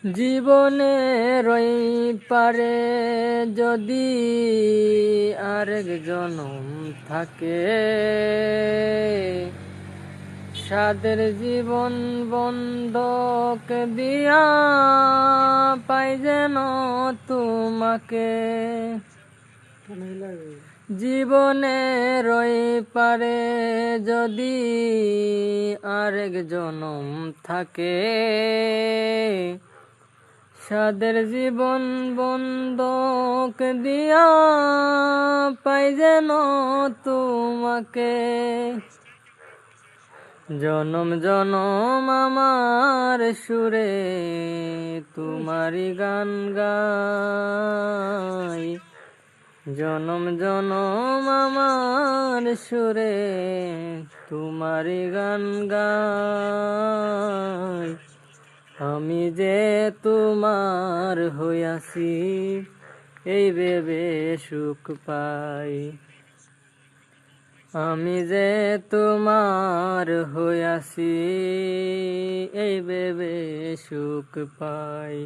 জীবনের ওই পারে যদি আরেক জনম থাকে, সাদের জীবন বন্ধক দিয়া পাই যেন তোমাকে। জীবনের ওই পারে যদি আরেক জনম থাকে, সাদের জীবন বন্ধক দিয়া পাই যেন তোমাকে। জনম জনম আমার সুরে তোমারি গান গাই, জনম জনম আমার সুরে তোমারি গান গাই। আমি যে তোমার হইয়াছি এই ভেবে সুখ পাই, আমি যে তোমার হইয়াছি এই ভেবে সুখ পাই।